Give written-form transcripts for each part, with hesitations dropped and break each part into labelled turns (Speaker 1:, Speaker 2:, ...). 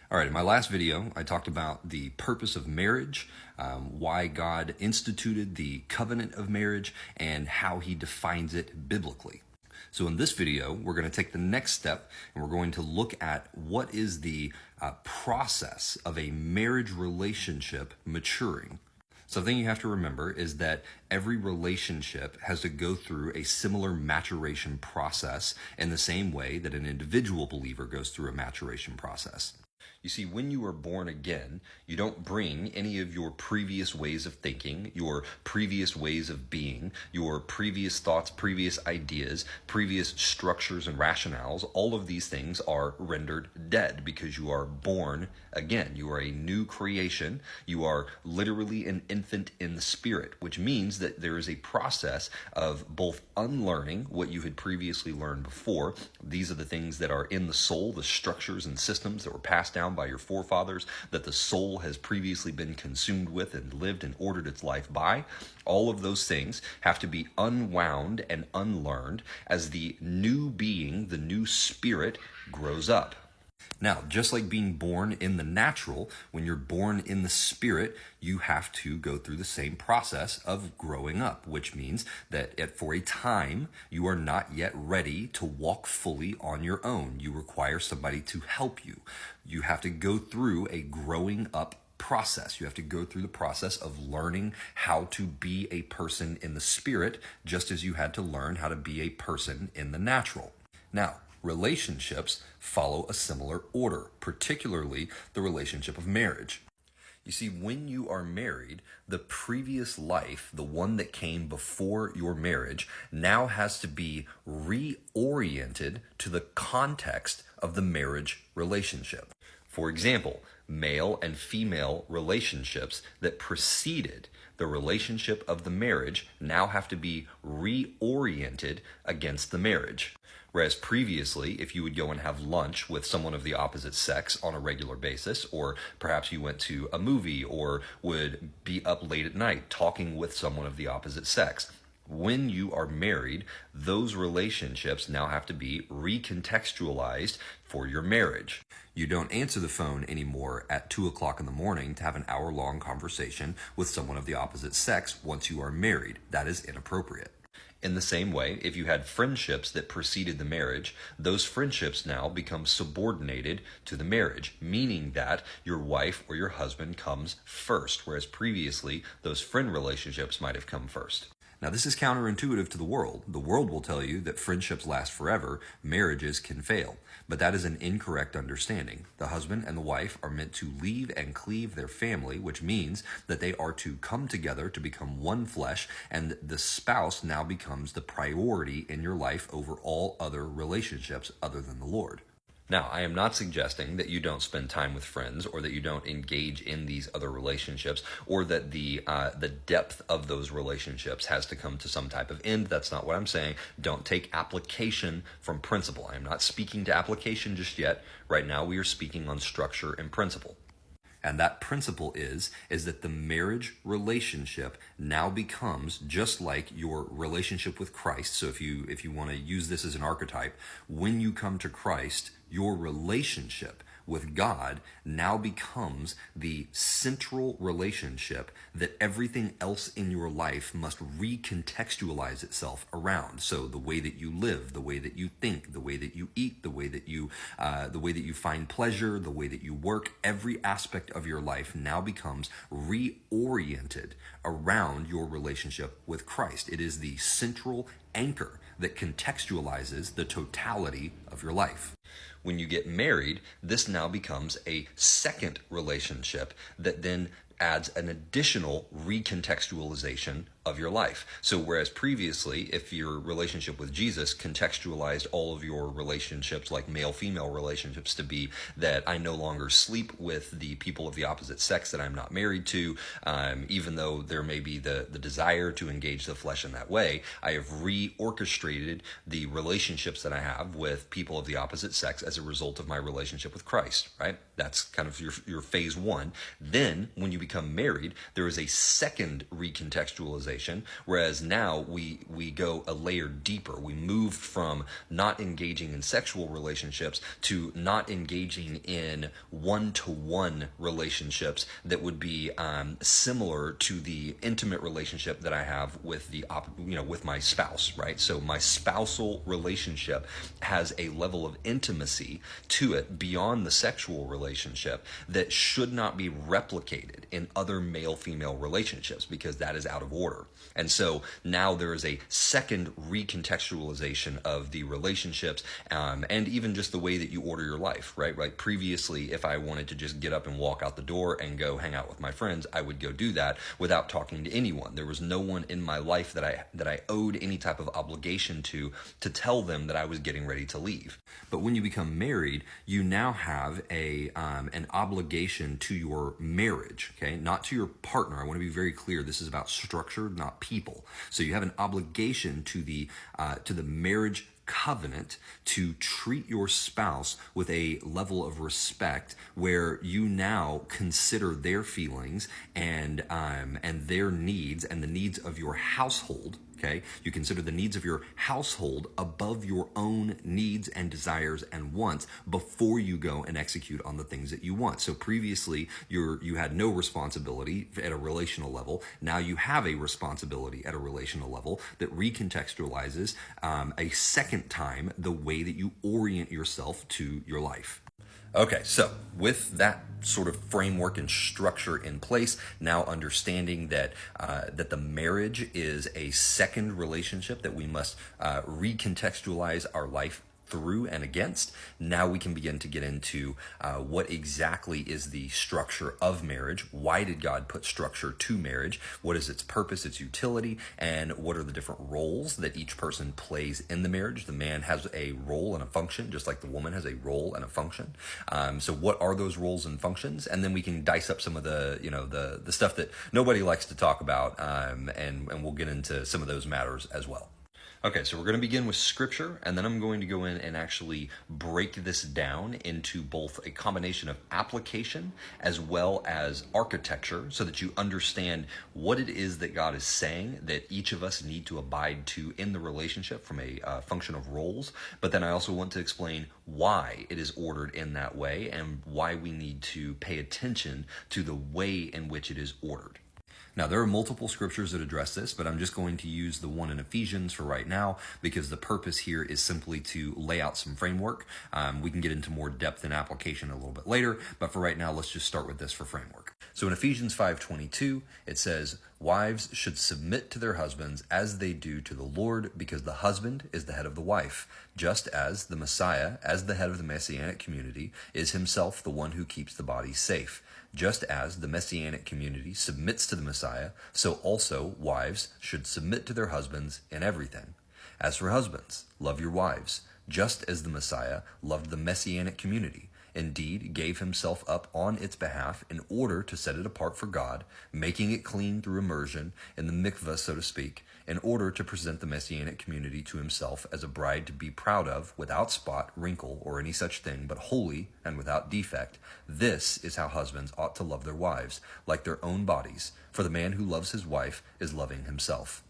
Speaker 1: All right, in my last video, I talked about the purpose of marriage, why God instituted the covenant of marriage, and how he defines it biblically. So in this video, we're going to take the next step and we're going to look at what is the process of a marriage relationship maturing. Something you have to remember is that every relationship has to go through a similar maturation process in the same way that an individual believer goes through a maturation process. You see, when you are born again, you don't bring any of your previous ways of thinking, your previous ways of being, your previous thoughts, previous ideas, previous structures and rationales. All of these things are rendered dead because you are born again. You are a new creation. You are literally an infant in the spirit, which means that there is a process of both unlearning what you had previously learned before. These are the things that are in the soul, the structures and systems that were passed down by your forefathers, that the soul has previously been consumed with and lived and ordered its life by. All of those things have to be unwound and unlearned as the new being, the new spirit, grows up. Now, just like being born in the natural, when you're born in the spirit, you have to go through the same process of growing up, which means that for a time, you are not yet ready to walk fully on your own. You require somebody to help you. You have to go through a growing up process. You have to go through the process of learning how to be a person in the spirit, just as you had to learn how to be a person in the natural. Now, relationships follow a similar order, particularly the relationship of marriage. You see, when you are married, the previous life, the one that came before your marriage, now has to be reoriented to the context of the marriage relationship. For example, male and female relationships that preceded the relationship of the marriage now have to be reoriented against the marriage. Whereas previously, if you would go and have lunch with someone of the opposite sex on a regular basis, or perhaps you went to a movie or would be up late at night talking with someone of the opposite sex, when you are married, those relationships now have to be recontextualized for your marriage. You don't answer the phone anymore at 2 o'clock in the morning to have an hour-long conversation with someone of the opposite sex once you are married. That is inappropriate. In the same way, if you had friendships that preceded the marriage, those friendships now become subordinated to the marriage, meaning that your wife or your husband comes first, whereas previously those friend relationships might have come first. Now, this is counterintuitive to the world. The world will tell you that friendships last forever, marriages can fail. But that is an incorrect understanding. The husband and the wife are meant to leave and cleave their family, which means that they are to come together to become one flesh, and the spouse now becomes the priority in your life over all other relationships other than the Lord. Now, I am not suggesting that you don't spend time with friends or that you don't engage in these other relationships or that the depth of those relationships has to come to some type of end. That's not what I'm saying. Don't take application from principle. I am not speaking to application just yet. Right now, we are speaking on structure and principle. And that principle is that the marriage relationship now becomes just like your relationship with Christ. So if you want to use this as an archetype, when you come to Christ, your relationship with God now becomes the central relationship that everything else in your life must recontextualize itself around. So the way that you live, the way that you think, the way that you eat, the way that you find pleasure, the way that you work, every aspect of your life now becomes reoriented around your relationship with Christ. It is the central anchor that contextualizes the totality of your life. When you get married, this now becomes a second relationship that then adds an additional recontextualization of your life. So whereas previously, if your relationship with Jesus contextualized all of your relationships, like male-female relationships, to be that I no longer sleep with the people of the opposite sex that I'm not married to, even though there may be the desire to engage the flesh in that way, I have reorchestrated the relationships that I have with people of the opposite sex as a result of my relationship with Christ, right? That's kind of your phase one. Then, when you become married, there is a second recontextualization conversation, whereas now we go a layer deeper. We moved from not engaging in sexual relationships to not engaging in one-to-one relationships that would be similar to the intimate relationship that I have with with my spouse, right? So my spousal relationship has a level of intimacy to it beyond the sexual relationship that should not be replicated in other male-female relationships, because that is out of order. And so now there is a second recontextualization of the relationships, and even just the way that you order your life, right? Like previously, if I wanted to just get up and walk out the door and go hang out with my friends, I would go do that without talking to anyone. There was no one in my life that I owed any type of obligation to tell them that I was getting ready to leave. But when you become married, you now have an obligation to your marriage, okay? Not to your partner. I want to be very clear. This is about structure, not people. So you have an obligation to the marriage covenant to treat your spouse with a level of respect where you now consider their feelings and their needs and the needs of your household. Okay, you consider the needs of your household above your own needs and desires and wants before you go and execute on the things that you want. So previously, you had no responsibility at a relational level. Now you have a responsibility at a relational level that recontextualizes a second time the way that you orient yourself to your life. Okay, so with that sort of framework and structure in place, now understanding that that the marriage is a second relationship that we must recontextualize our life through and against, now we can begin to get into what exactly is the structure of marriage. Why did God put structure to marriage? What is its purpose, its utility, and what are the different roles that each person plays in the marriage? The man has a role and a function, just like the woman has a role and a function. So what are those roles and functions? And then we can dice up some of the the stuff that nobody likes to talk about, and we'll get into some of those matters as well. Okay, so we're going to begin with scripture, and then I'm going to go in and actually break this down into both a combination of application as well as architecture, so that you understand what it is that God is saying that each of us need to abide to in the relationship from a function of roles. But then I also want to explain why it is ordered in that way and why we need to pay attention to the way in which it is ordered. Now, there are multiple scriptures that address this, but I'm just going to use the one in Ephesians for right now, because the purpose here is simply to lay out some framework. We can get into more depth and application a little bit later, but for right now, let's just start with this for framework. So in Ephesians 5:22, it says, "Wives should submit to their husbands as they do to the Lord, because the husband is the head of the wife, just as the Messiah, as the head of the Messianic community, is himself the one who keeps the body safe. Just as the Messianic community submits to the Messiah, so also wives should submit to their husbands in everything. As for husbands, love your wives, just as the Messiah loved the Messianic community, indeed gave himself up on its behalf in order to set it apart for God, making it clean through immersion in the mikvah, so to speak, in order to present the Messianic community to himself as a bride to be proud of, without spot, wrinkle, or any such thing, but holy and without defect. This is how husbands ought to love their wives, like their own bodies. For the man who loves his wife is loving himself."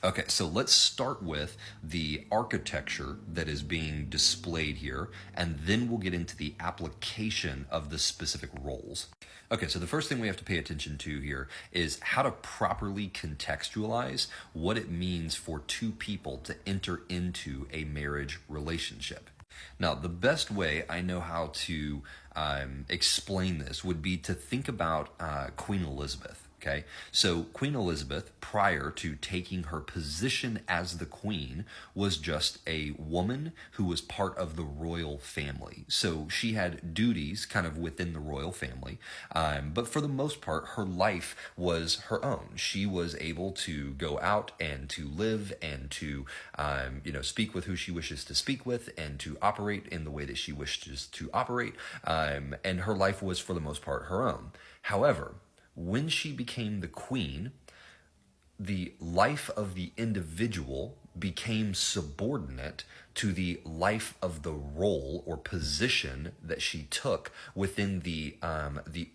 Speaker 1: Okay, so let's start with the architecture that is being displayed here, and then we'll get into the application of the specific roles. Okay, so the first thing we have to pay attention to here is how to properly contextualize what it means for two people to enter into a marriage relationship. Now, the best way I know how to explain this would be to think about Queen Elizabeth. Okay, so Queen Elizabeth, prior to taking her position as the queen, was just a woman who was part of the royal family. So she had duties kind of within the royal family, but for the most part, her life was her own. She was able to go out and to live and to, speak with who she wishes to speak with and to operate in the way that she wishes to operate, and her life was for the most part her own. However, when she became the queen, the life of the individual became subordinate to the life of the role or position that she took within the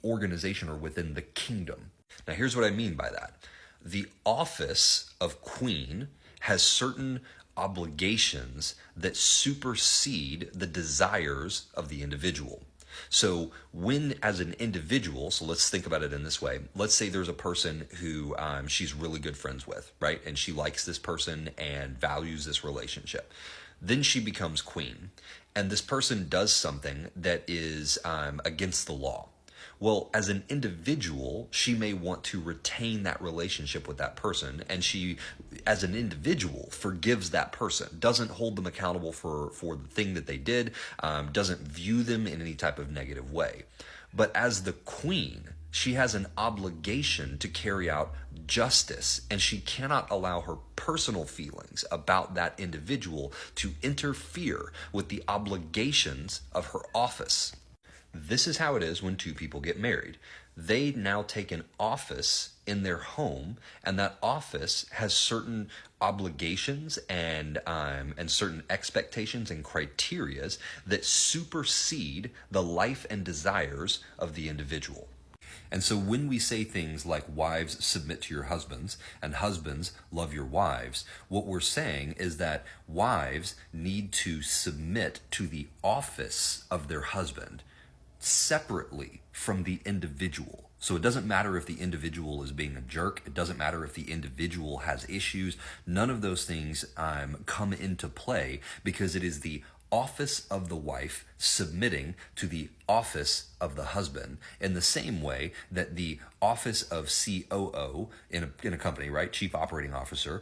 Speaker 1: organization or within the kingdom. Now, here's what I mean by that. the office of queen has certain obligations that supersede the desires of the individual. So when, as an individual, so let's think about it in this way. Let's say there's a person who she's really good friends with, right? And she likes this person and values this relationship. Then she becomes queen, and this person does something that is against the law. Well, as an individual, she may want to retain that relationship with that person, and she, as an individual, forgives that person, doesn't hold them accountable for the thing that they did, doesn't view them in any type of negative way. But as the queen, she has an obligation to carry out justice, and she cannot allow her personal feelings about that individual to interfere with the obligations of her office. This is how it is when two people get married. They now take an office in their home, and that office has certain obligations and certain expectations and criterias that supersede the life and desires of the individual. And so when we say things like wives submit to your husbands and husbands love your wives, what we're saying is that wives need to submit to the office of their husband separately from the individual. So it doesn't matter if the individual is being a jerk. It doesn't matter if the individual has issues. None of those things come into play, because it is the office of the wife submitting to the office of the husband, in the same way that the office of COO in a company, right, chief operating officer,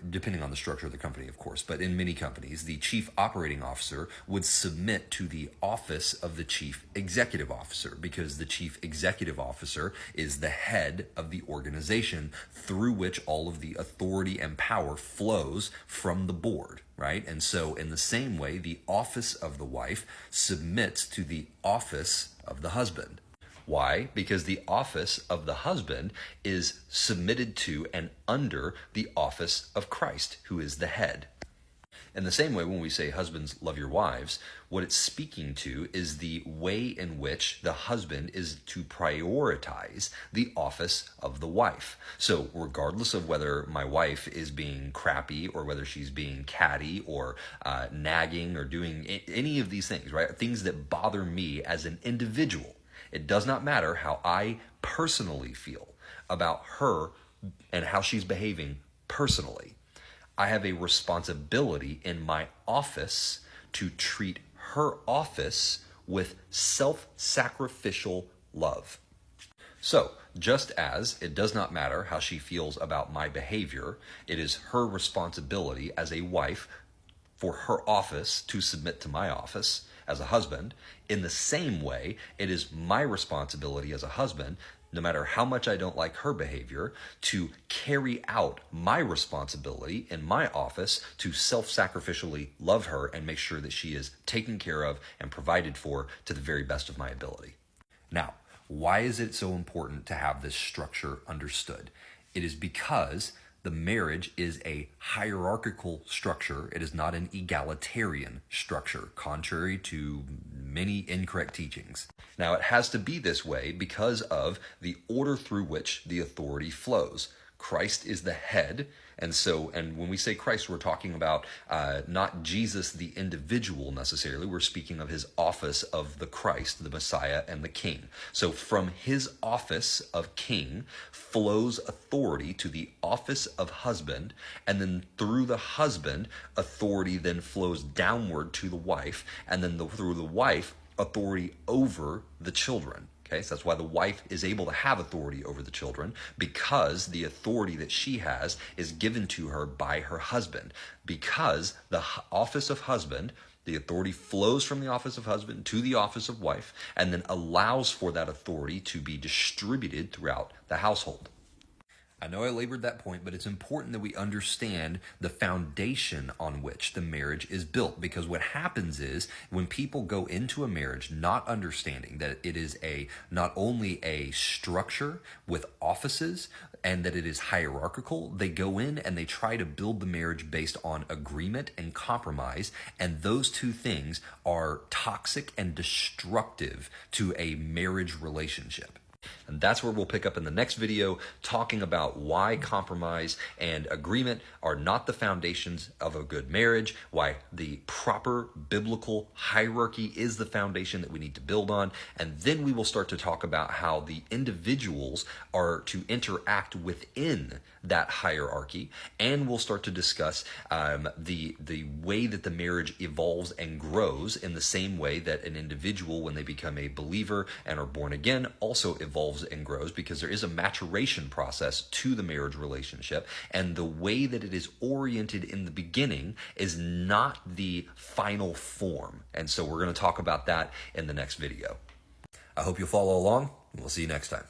Speaker 1: depending on the structure of the company, of course, but in many companies, the chief operating officer would submit to the office of the chief executive officer, because the chief executive officer is the head of the organization through which all of the authority and power flows from the board. Right? And so in the same way, the office of the wife submits to the office of the husband. Why? Because the office of the husband is submitted to and under the office of Christ, who is the head. In the same way, when we say husbands love your wives, what it's speaking to is the way in which the husband is to prioritize the office of the wife. So regardless of whether my wife is being crappy or whether she's being catty or nagging or doing any of these things, right? Things that bother me as an individual, it does not matter how I personally feel about her and how she's behaving personally. I have a responsibility in my office to treat her office with self-sacrificial love. So, just as it does not matter how she feels about my behavior, it is her responsibility as a wife for her office to submit to my office as a husband. In the same way, it is my responsibility as a husband, no matter how much I don't like her behavior, to carry out my responsibility in my office to self-sacrificially love her and make sure that she is taken care of and provided for to the very best of my ability. Now, why is it so important to have this structure understood? It is because the marriage is a hierarchical structure. It is not an egalitarian structure, contrary to many incorrect teachings. Now, it has to be this way because of the order through which the authority flows. Christ is the head, and when we say Christ, we're talking about not Jesus the individual necessarily. We're speaking of his office of the Christ, the Messiah, and the King. So from his office of King flows authority to the office of husband, and then through the husband, authority then flows downward to the wife, and then through the wife, authority over the children. Okay, so that's why the wife is able to have authority over the children, because the authority that she has is given to her by her husband. Because the office of husband, the authority flows from the office of husband to the office of wife, and then allows for that authority to be distributed throughout the household. I know I labored that point, but it's important that we understand the foundation on which the marriage is built, because what happens is when people go into a marriage not understanding that it is not only a structure with offices and that it is hierarchical, they go in and they try to build the marriage based on agreement and compromise, and those two things are toxic and destructive to a marriage relationship. And that's where we'll pick up in the next video, talking about why compromise and agreement are not the foundations of a good marriage, why the proper biblical hierarchy is the foundation that we need to build on. And then we will start to talk about how the individuals are to interact within that hierarchy. And we'll start to discuss the way that the marriage evolves and grows in the same way that an individual, when they become a believer and are born again, also evolves and grows, because there is a maturation process to the marriage relationship, and the way that it is oriented in the beginning is not the final form. And so we're going to talk about that in the next video. I hope you'll follow along, and we'll see you next time.